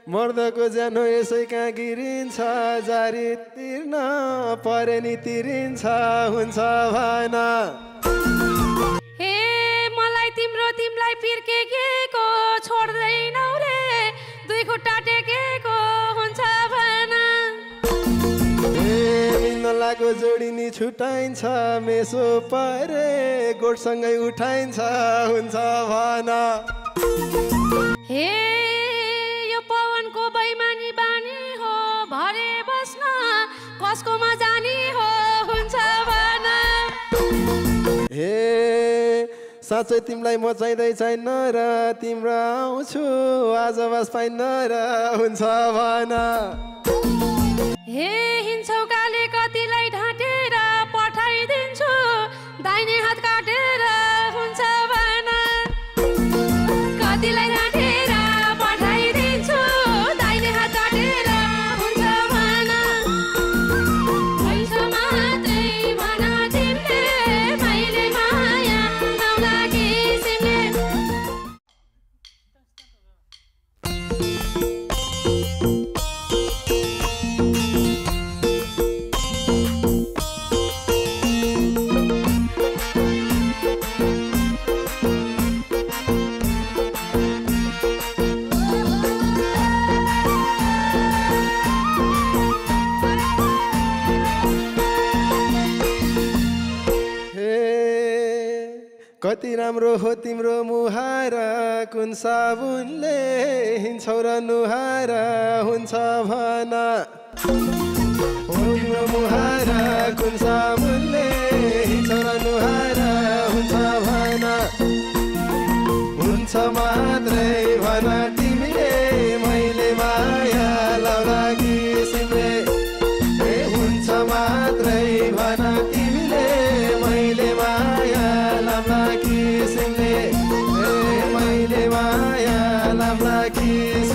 मर्दको ज्यानो यसै कहाँ गिरिन्छ जारी तिर्न परे नि तिरिन्छ हुन्छ भन हे मलाई तिमीलाई पिर्केको छोड्दैनौ रे दुई खुट्टा टेकेको हुन्छ भन मिल्नलाको जोडी नि छुटाइन्छ मेसो परे गोठसँगै उठाइन्छ हुन्छ भन हे यो पवनको बैमानी बानी हो भरे बस्न कसकोमा जानी हो हुन्छ भन हे साँच्चै तिमीलाई म चाहिँदै छैन र तिम्रो आउँछु आज बस पाइन र हुन्छ भन हे हिँड्छौ काले कतिलाई ढाँटेर पठाइदिन्छु दाहिने हात काटेर हुन्छ भन कतिलाई ढाँटेर पठाइदिन्छु दाहिने हात काटेर हुन्छ भन हुन्छ मात्रै भन तिमीले मैले माया नलागे सिमले कति राम्रो हो तिम्रो मुहार कुन साबुनले हिँड्छौ र नुहार हुन्छ भन हो तिम्रो मुहार कुन साबुनले हिँड्छौ र नुहार हुन्छ भन हुन्छ मात्रै भन तिमीले मैले माया लाउला किसिमले हुन्छ मात्रै भन तिमीले मैले माया लाउला किसिमले मैले माया लाउला किसिमले